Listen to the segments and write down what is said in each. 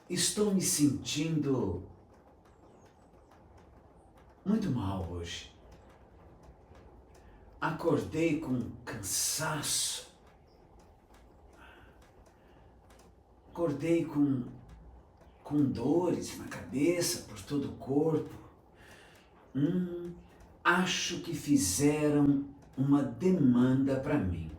Estou me sentindo muito mal hoje. Acordei com cansaço. Acordei com dores na cabeça, por todo o corpo. Acho que fizeram uma demanda para mim.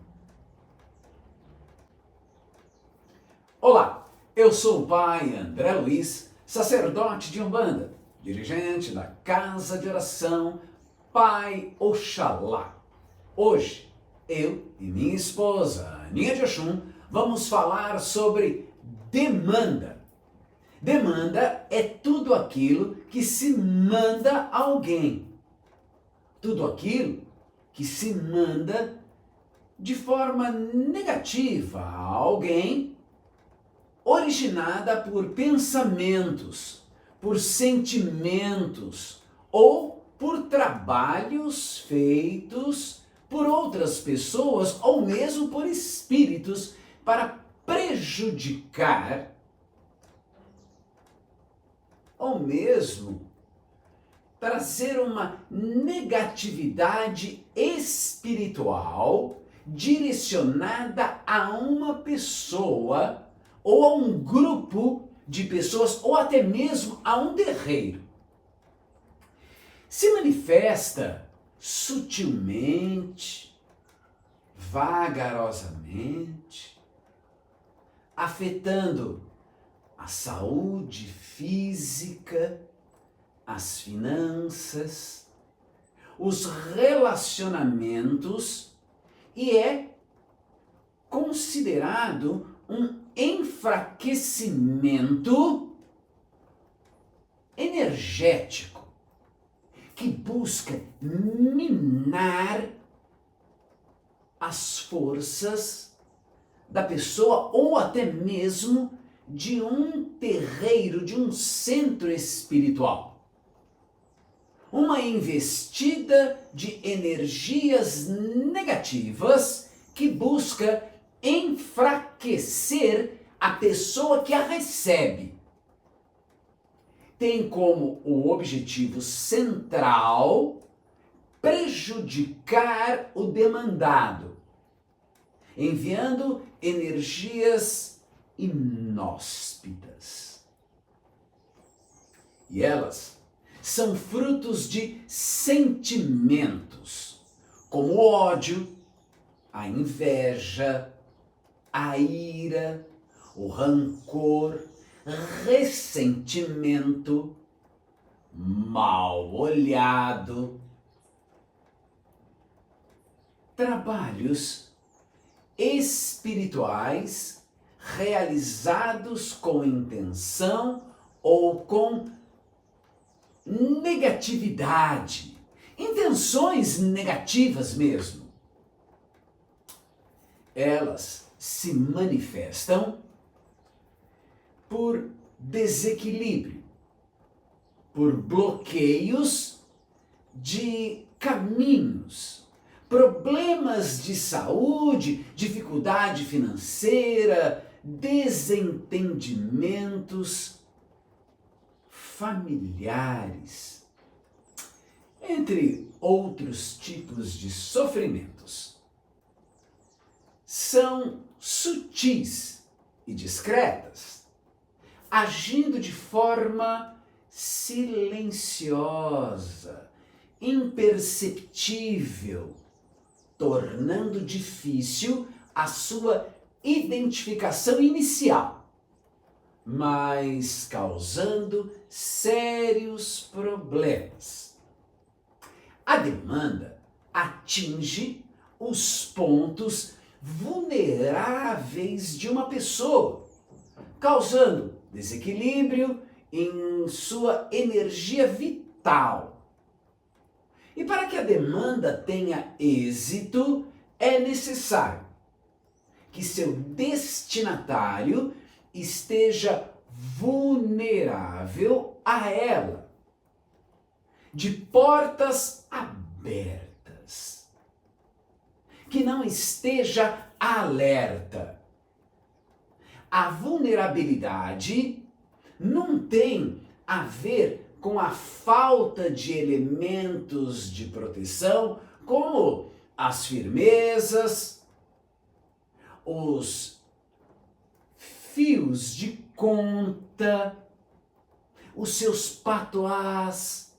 Olá, eu sou o Pai André Luiz, sacerdote de Umbanda, dirigente da Casa de Oração Pai Oxalá. Hoje, eu e minha esposa, Aninha de Oxum, vamos falar sobre demanda. Demanda é tudo aquilo que se manda a alguém. Tudo aquilo que se manda de forma negativa a alguém, originada por pensamentos, por sentimentos ou por trabalhos feitos por outras pessoas ou mesmo por espíritos para prejudicar ou mesmo trazer uma negatividade espiritual direcionada a uma pessoa ou a um grupo de pessoas ou até mesmo a um terreiro. Se manifesta sutilmente, vagarosamente, afetando a saúde física, as finanças, os relacionamentos e é considerado um enfraquecimento energético que busca minar as forças da pessoa ou até mesmo de um terreiro, de um centro espiritual. Uma investida de energias negativas que busca enfraquecer a pessoa que a recebe. Tem como o objetivo central prejudicar o demandado, enviando energias inóspitas. E elas são frutos de sentimentos, como o ódio, a inveja, a ira, o rancor, ressentimento, mal olhado. Trabalhos espirituais realizados com intenção ou com negatividade, intenções negativas mesmo. Elas se manifestam por desequilíbrio, por bloqueios de caminhos, problemas de saúde, dificuldade financeira, desentendimentos familiares, entre outros tipos de sofrimentos. São sutis e discretas, agindo de forma silenciosa, imperceptível, tornando difícil a sua identificação inicial, mas causando sérios problemas. A demanda atinge os pontos vulneráveis de uma pessoa, causando desequilíbrio em sua energia vital. E para que a demanda tenha êxito, é necessário que seu destinatário esteja vulnerável a ela, de portas abertas, que não esteja alerta. A vulnerabilidade não tem a ver com a falta de elementos de proteção, como as firmezas, os fios de conta, os seus patuás,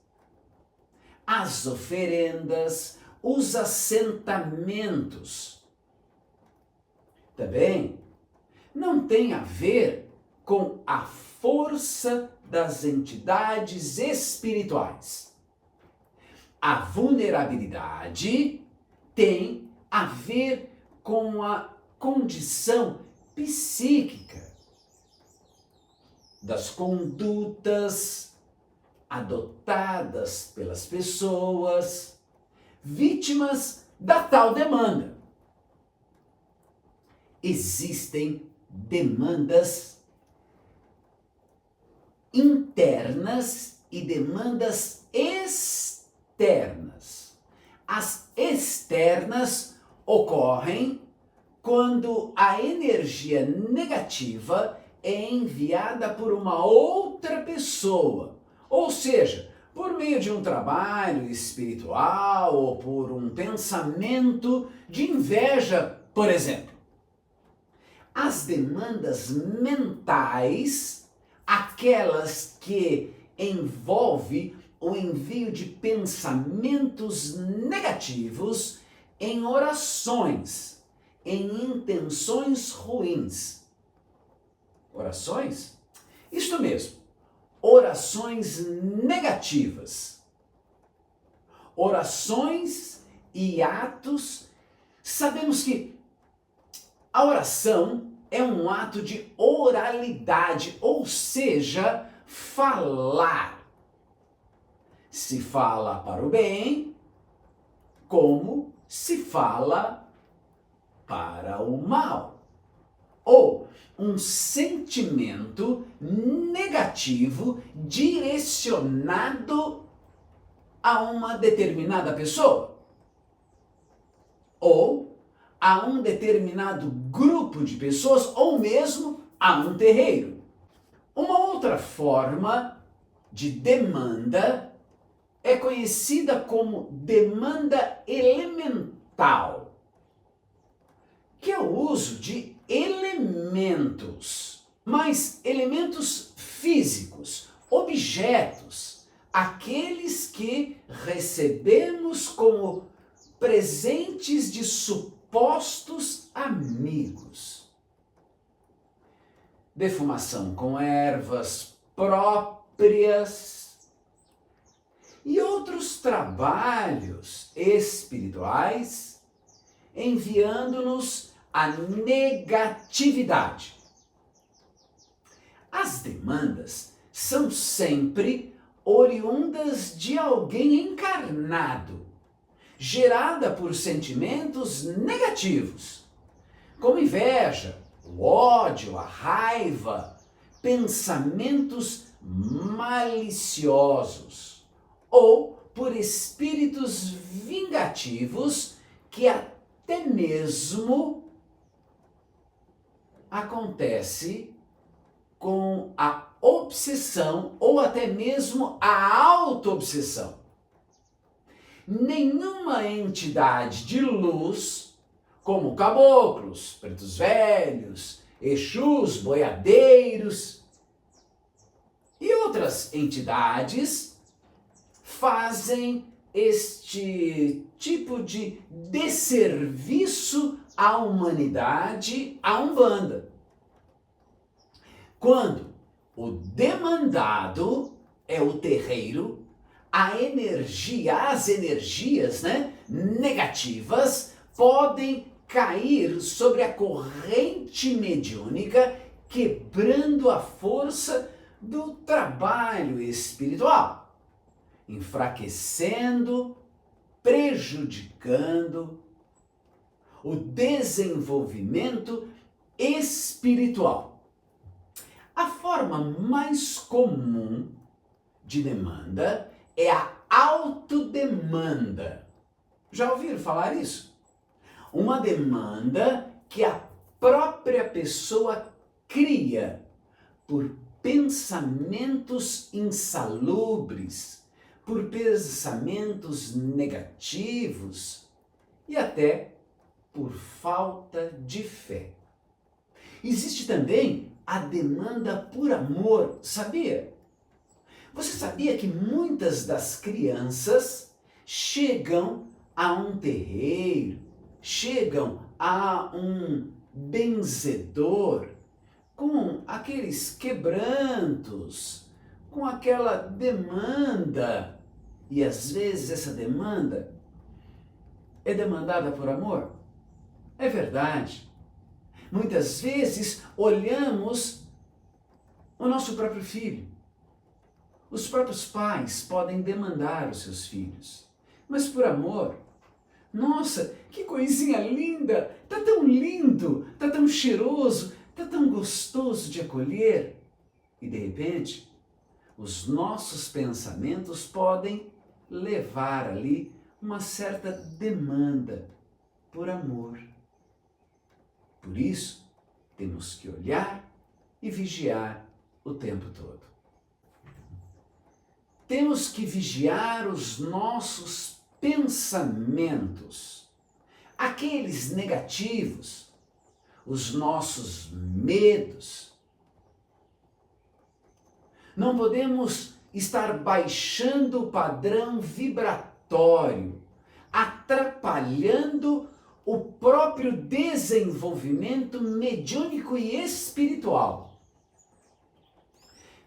as oferendas, os assentamentos. Também não tem a ver com a força das entidades espirituais. A vulnerabilidade tem a ver com a condição psíquica das condutas adotadas pelas pessoas vítimas da tal demanda. Existem demandas internas e demandas externas. As externas ocorrem quando a energia negativa é enviada por uma outra pessoa, ou seja, por meio de um trabalho espiritual ou por um pensamento de inveja, por exemplo. As demandas mentais, aquelas que envolvem o envio de pensamentos negativos em orações, em intenções ruins. Orações? Isto mesmo, orações negativas. Orações e atos. Sabemos que a oração é um ato de oralidade, ou seja, falar. Se fala para o bem, como se fala para o mal. Ou um sentimento negativo direcionado a uma determinada pessoa. Ou a um determinado grupo de pessoas, ou mesmo a um terreiro. Uma outra forma de demanda é conhecida como demanda elemental, que é o uso de elementos, mas elementos físicos, objetos, aqueles que recebemos como presentes de supostos amigos. Defumação com ervas próprias e outros trabalhos espirituais enviando-nos a negatividade. As demandas são sempre oriundas de alguém encarnado, gerada por sentimentos negativos, como inveja, o ódio, a raiva, pensamentos maliciosos, ou por espíritos vingativos que até mesmo acontece com a obsessão ou até mesmo a auto-obsessão. Nenhuma entidade de luz, como caboclos, pretos velhos, exus, boiadeiros e outras entidades, fazem este tipo de desserviço à humanidade, à Umbanda. Quando o demandado é o terreiro, as energias, negativas podem cair sobre a corrente mediúnica, quebrando a força do trabalho espiritual, enfraquecendo, prejudicando o desenvolvimento espiritual. A forma mais comum de demanda é a autodemanda. Já ouviram falar isso? Uma demanda que a própria pessoa cria por pensamentos insalubres, por pensamentos negativos e até por falta de fé. Existe também a demanda por amor, sabia? Você sabia que muitas das crianças chegam a um terreiro, chegam a um benzedor com aqueles quebrantos, com aquela demanda, e às vezes essa demanda é demandada por amor? É verdade. Muitas vezes olhamos o nosso próprio filho. Os próprios pais podem demandar os seus filhos, mas por amor. Nossa, que coisinha linda! Tá tão lindo, tá tão cheiroso, tá tão gostoso de acolher. E de repente, os nossos pensamentos podem levar ali uma certa demanda por amor. Por isso, temos que olhar e vigiar o tempo todo. Temos que vigiar os nossos pensamentos, aqueles negativos, os nossos medos. Não podemos estar baixando o padrão vibratório, atrapalhando o próprio desenvolvimento mediúnico e espiritual.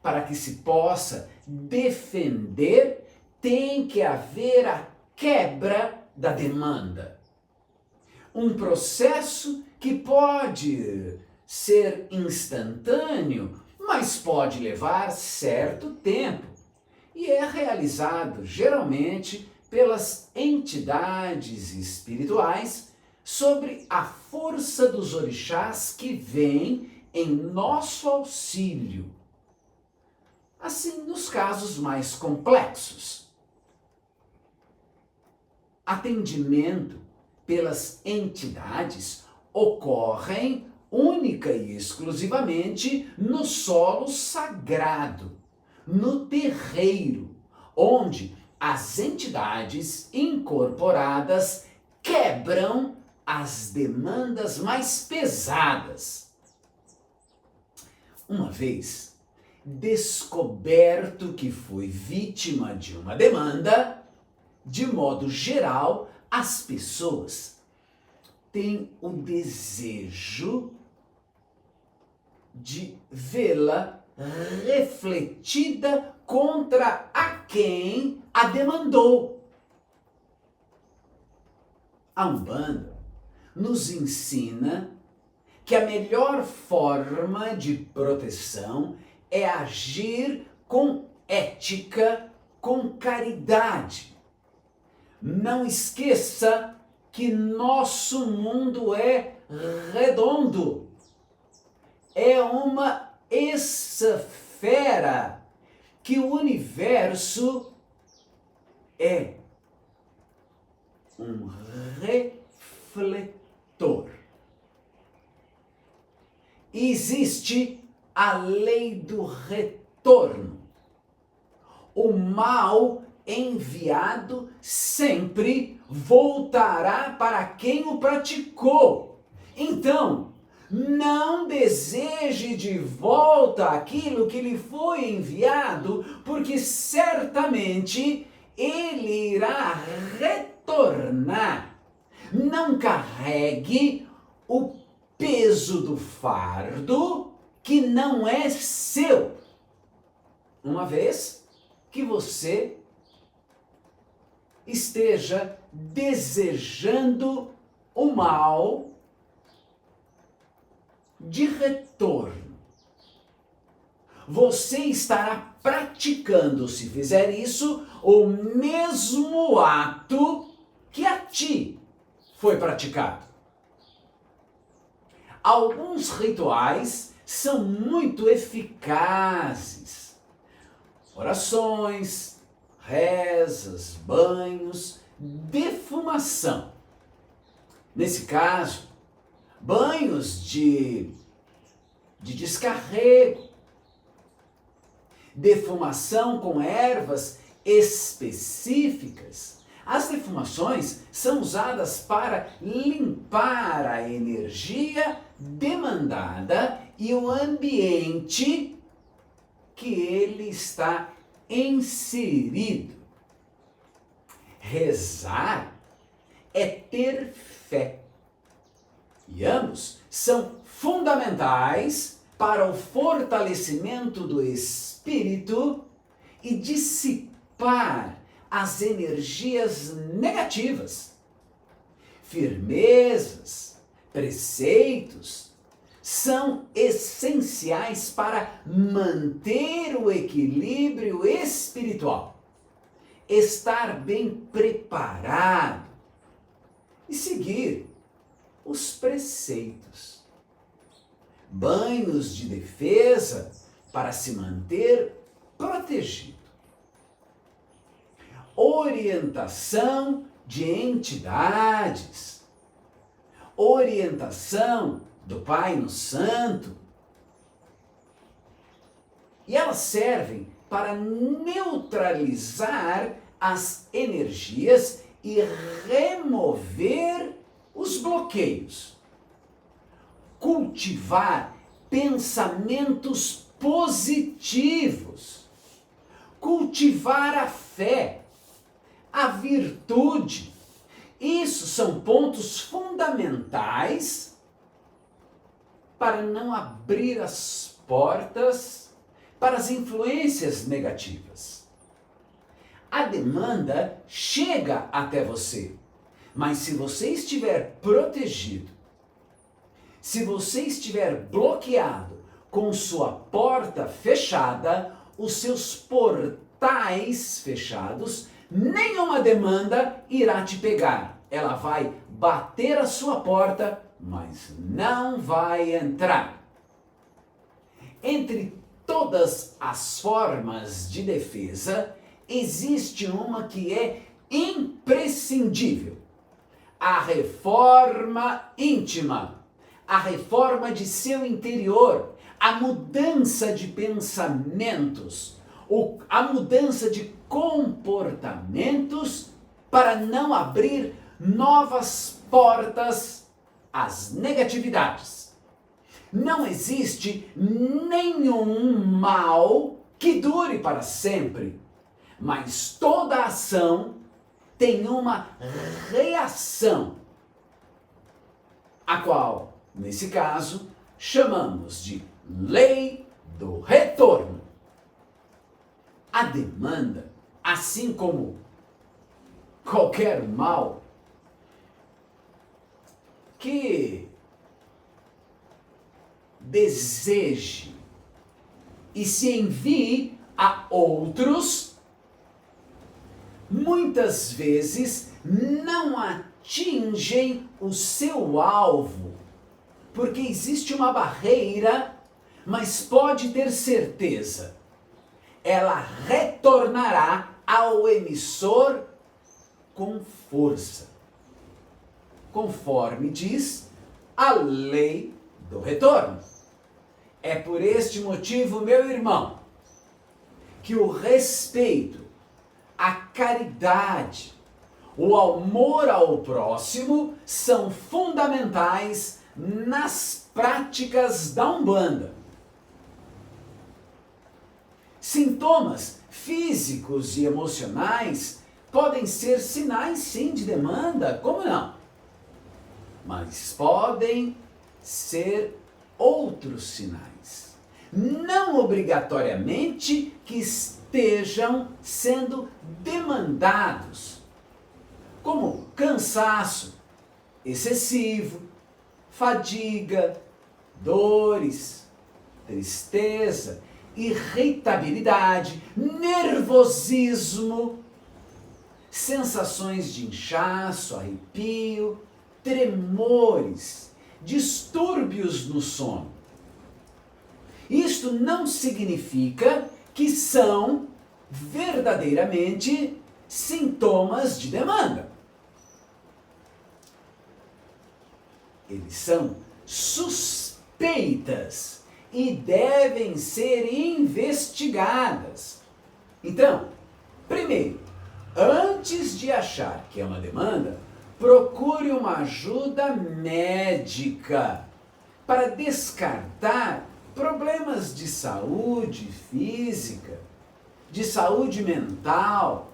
Para que se possa defender, tem que haver a quebra da demanda. Um processo que pode ser instantâneo, mas pode levar certo tempo. E é realizado geralmente pelas entidades espirituais sobre a força dos orixás que vêm em nosso auxílio. Assim, nos casos mais complexos. Atendimento pelas entidades ocorrem única e exclusivamente no solo sagrado, no terreiro, onde as entidades incorporadas quebram as demandas mais pesadas. Uma vez descoberto que foi vítima de uma demanda, de modo geral, as pessoas têm o desejo de vê-la refletida contra a quem a demandou. A Umbanda nos ensina que a melhor forma de proteção é agir com ética, com caridade. Não esqueça que nosso mundo é redondo. É uma esfera, que o universo é um refletor. Existe a lei do retorno. O mal enviado sempre voltará para quem o praticou. Então, não deseje de volta aquilo que lhe foi enviado, porque certamente ele irá retornar. Não carregue o peso do fardo que não é seu, uma vez que você esteja desejando o mal de retorno. Você estará praticando, se fizer isso, o mesmo ato que a ti foi praticado. Alguns rituais são muito eficazes. Orações, rezas, banhos, defumação. Nesse caso, banhos de descarrego, defumação com ervas específicas. As defumações são usadas para limpar a energia demandada e o ambiente que ele está inserido. Rezar é ter fé. E ambos são fundamentais para o fortalecimento do espírito e dissipar as energias negativas. Firmezas, preceitos são essenciais para manter o equilíbrio espiritual, estar bem preparado e seguir os preceitos. Banhos de defesa para se manter protegido. Orientação de entidades. Orientação do Pai no Santo. E elas servem para neutralizar as energias e remover os bloqueios. Cultivar pensamentos positivos. Cultivar a fé, a virtude. Isso são pontos fundamentais para não abrir as portas para as influências negativas. A demanda chega até você, mas se você estiver protegido, se você estiver bloqueado com sua porta fechada, os seus portais fechados, nenhuma demanda irá te pegar. Ela vai bater a sua porta, mas não vai entrar. Entre todas as formas de defesa, existe uma que é imprescindível: a reforma íntima, a reforma de seu interior, a mudança de pensamentos, a mudança de comportamentos para não abrir novas portas às negatividades. Não existe nenhum mal que dure para sempre, mas toda ação tem uma reação, a qual, nesse caso, chamamos de lei do retorno. A demanda, assim como qualquer mal que deseje e se envie a outros, muitas vezes não atingem o seu alvo, porque existe uma barreira, mas pode ter certeza, ela retornará ao emissor com força, conforme diz a lei do retorno. É por este motivo, meu irmão, que o respeito, a caridade, o amor ao próximo são fundamentais nas práticas da Umbanda. Sintomas físicos e emocionais podem ser sinais, sim, de demanda, como não? Mas podem ser outros sinais, não obrigatoriamente que estejam sendo demandados, como cansaço excessivo, fadiga, dores, tristeza, irritabilidade, nervosismo, sensações de inchaço, arrepio, tremores, distúrbios no sono. Isto não significa que são verdadeiramente sintomas de demanda. Eles são suspeitas e devem ser investigadas. Então, primeiro, antes de achar que é uma demanda, procure uma ajuda médica para descartar problemas de saúde física, de saúde mental.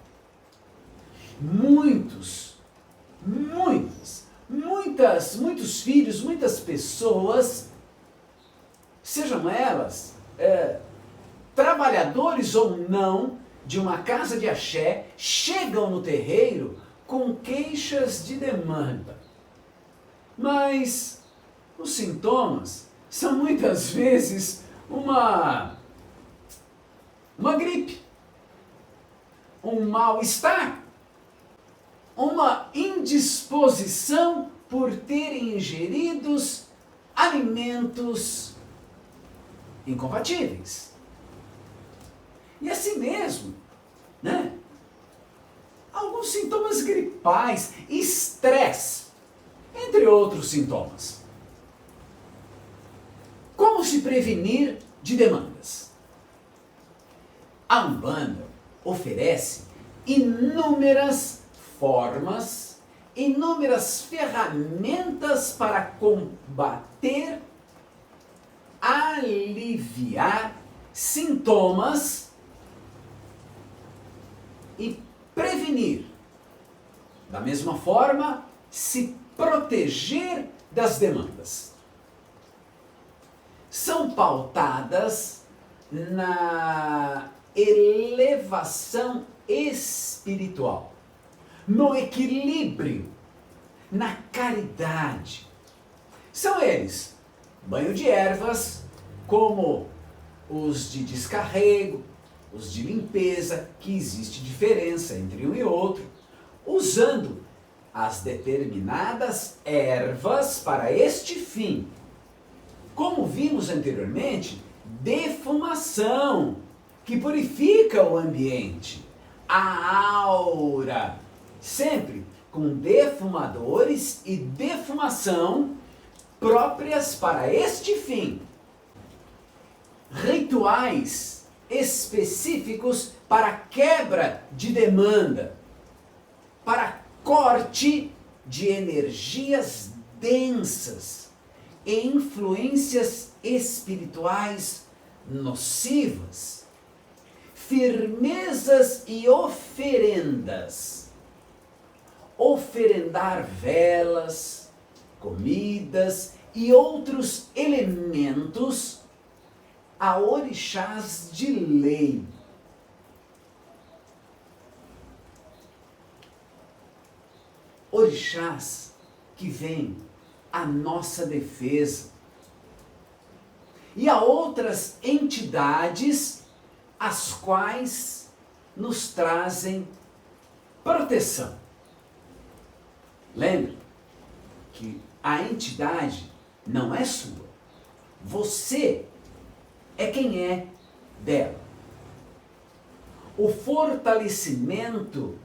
Muitos filhos, muitas pessoas, sejam elas trabalhadores ou não de uma casa de axé, chegam no terreiro com queixas de demanda. Mas os sintomas são muitas vezes uma gripe, um mal-estar, uma indisposição por terem ingeridos alimentos incompatíveis. E assim mesmo, né? Alguns sintomas gripais, estresse, entre outros sintomas. Como se prevenir de demandas? A Umbanda oferece inúmeras formas, inúmeras ferramentas para combater, aliviar sintomas e prevenir. Da mesma forma, se proteger das demandas. São pautadas na elevação espiritual, no equilíbrio, na caridade. São eles, banho de ervas, como os de descarrego, os de limpeza, que existe diferença entre um e outro, usando as determinadas ervas para este fim. Como vimos anteriormente, defumação, que purifica o ambiente, a aura, sempre com defumadores e defumação próprias para este fim. Rituais específicos para quebra de demanda, para corte de energias densas e influências espirituais nocivas, firmezas e oferendas. Oferendar velas, comidas e outros elementos a orixás de lei. Orixás que vêm à nossa defesa. E a outras entidades as quais nos trazem proteção. Lembre que a entidade não é sua. Você é quem é dela. O fortalecimento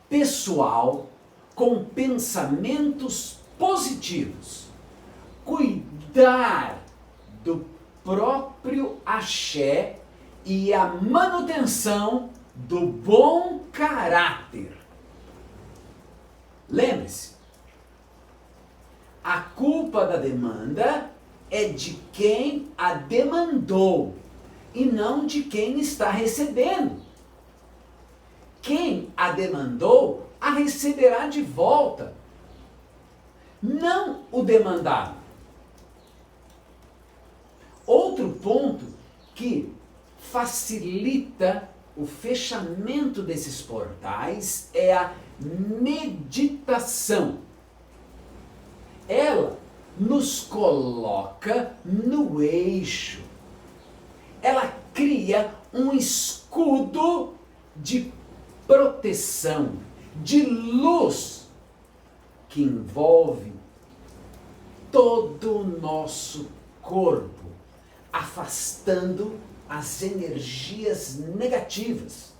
pessoal com pensamentos positivos. Cuidar do próprio axé e a manutenção do bom caráter. Lembre-se, a culpa da demanda é de quem a demandou e não de quem está recebendo. Quem a demandou a receberá de volta, não o demandado. Outro ponto que facilita o fechamento desses portais é a meditação. Ela nos coloca no eixo. Ela cria um escudo de proteção, de luz, que envolve todo o nosso corpo, afastando as energias negativas.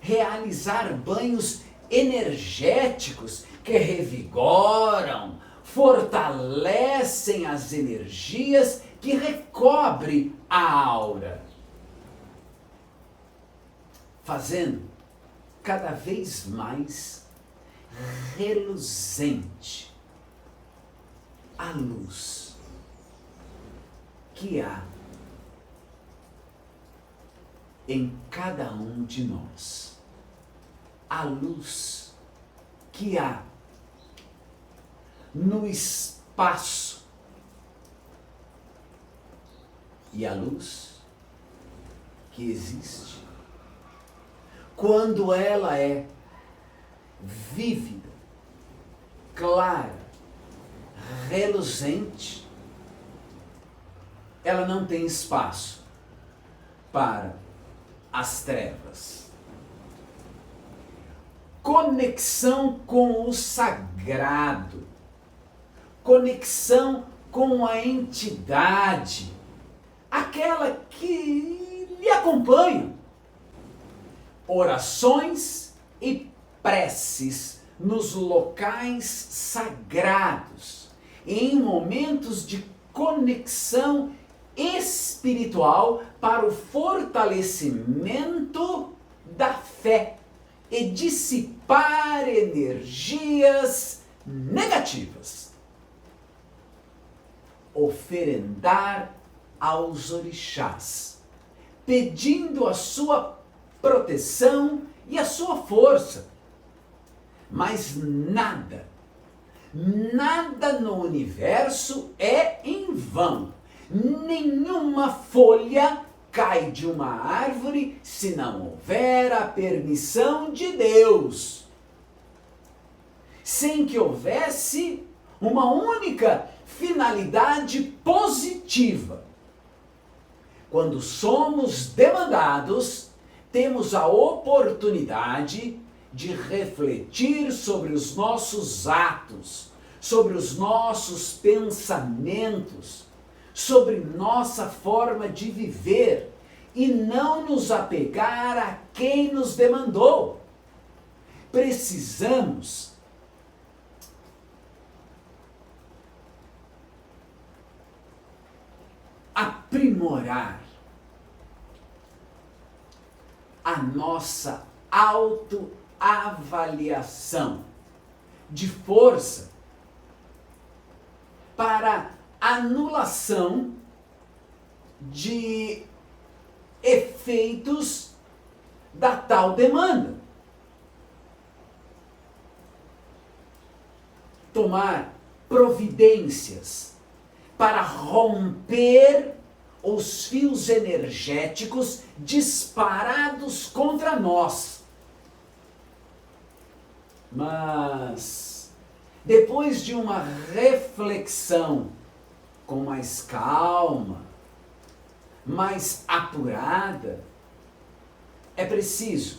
Realizar banhos energéticos que revigoram, fortalecem as energias que recobre a aura, fazendo cada vez mais reluzente a luz que há em cada um de nós. A luz que há no espaço e a luz que existe quando ela é vívida, clara, reluzente, ela não tem espaço para as trevas. Conexão com o sagrado, conexão com a entidade, aquela que lhe acompanha. Orações e preces nos locais sagrados, em momentos de conexão espiritual para o fortalecimento da fé e dissipar energias negativas. Oferendar aos orixás, pedindo a sua proteção e a sua força. Mas nada no universo é em vão. Nenhuma folha cai de uma árvore se não houver a permissão de Deus. Sem que houvesse uma única finalidade positiva. Quando somos demandados, temos a oportunidade de refletir sobre os nossos atos, sobre os nossos pensamentos, sobre nossa forma de viver e não nos apegar a quem nos demandou. Precisamos aprimorar a nossa autoavaliação de força para anulação de efeitos da tal demanda. Tomar providências para romper os fios energéticos disparados contra nós. Mas, depois de uma reflexão com mais calma, mais apurada, é preciso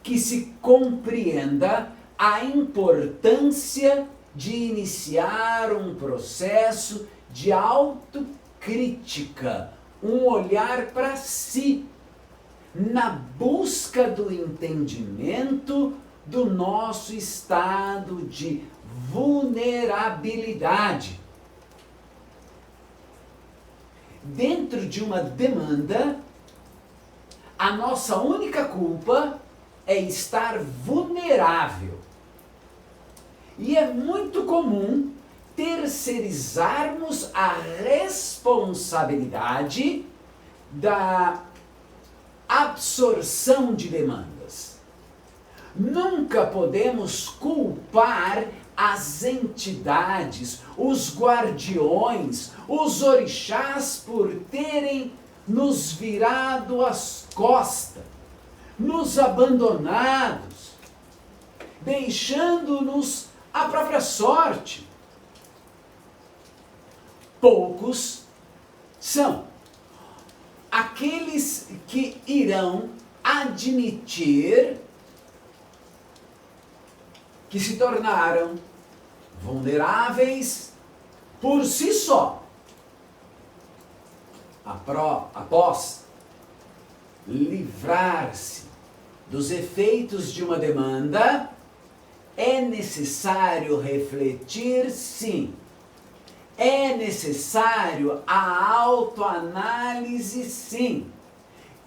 que se compreenda a importância de iniciar um processo de autocrítica, um olhar para si, na busca do entendimento do nosso estado de vulnerabilidade. Dentro de uma demanda, a nossa única culpa é estar vulnerável. E é muito comum terceirizarmos a responsabilidade da absorção de demandas. Nunca podemos culpar as entidades, os guardiões, os orixás por terem nos virado as costas, nos abandonados, deixando-nos à própria sorte. Poucos são aqueles que irão admitir que se tornaram vulneráveis por si só. Após livrar-se dos efeitos de uma demanda, é necessário refletir, sim. É necessário a autoanálise, sim.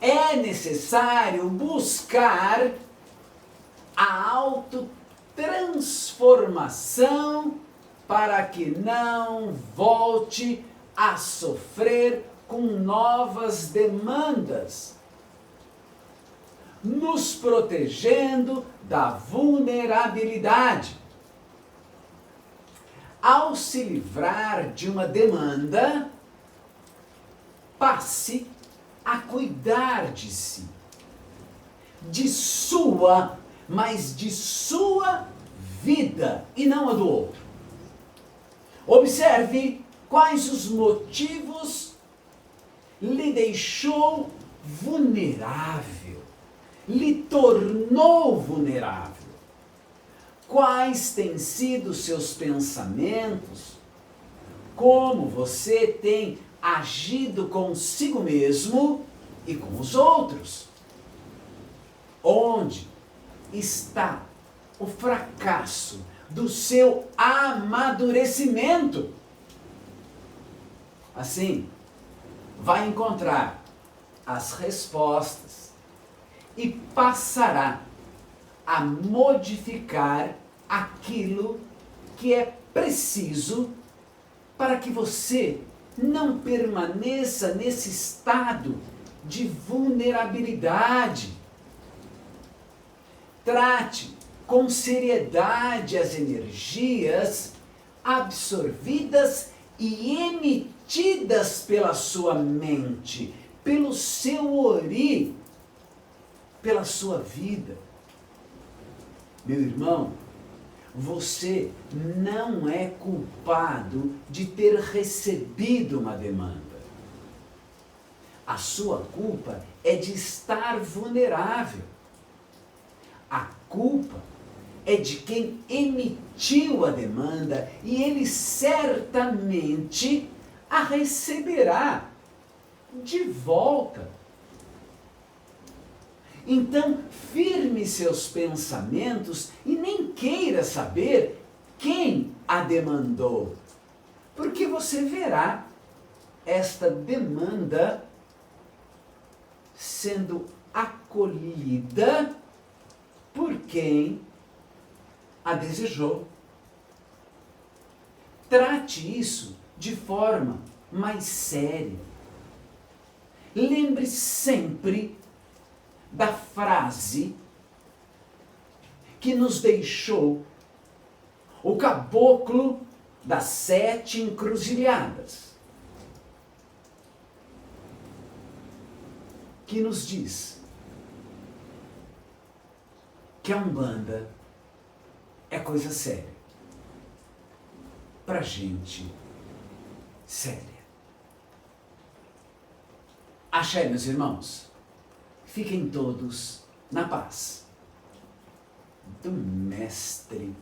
É necessário buscar a autotransformação para que não volte a sofrer com novas demandas, nos protegendo da vulnerabilidade. Ao se livrar de uma demanda, passe a cuidar de si, de sua, mas de sua vida e não a do outro. Observe quais os motivos lhe deixou vulnerável, lhe tornou vulnerável. Quais têm sido seus pensamentos? Como você tem agido consigo mesmo e com os outros? Onde está o fracasso do seu amadurecimento? Assim, vai encontrar as respostas e passará a modificar aquilo que é preciso para que você não permaneça nesse estado de vulnerabilidade. Trate com seriedade as energias absorvidas e emitidas pela sua mente, pelo seu ori, pela sua vida. Meu irmão, você não é culpado de ter recebido uma demanda. A sua culpa é de estar vulnerável. A culpa é de quem emitiu a demanda e ele certamente a receberá de volta. Então, firme seus pensamentos e nem queira saber quem a demandou, porque você verá esta demanda sendo acolhida por quem a desejou. Trate isso de forma mais séria. Lembre sempre da frase que nos deixou o caboclo das 7 encruzilhadas, que nos diz que a Umbanda é coisa séria, pra gente séria. Axé, meus irmãos. Fiquem todos na paz do Mestre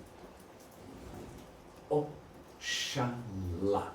Oxalá.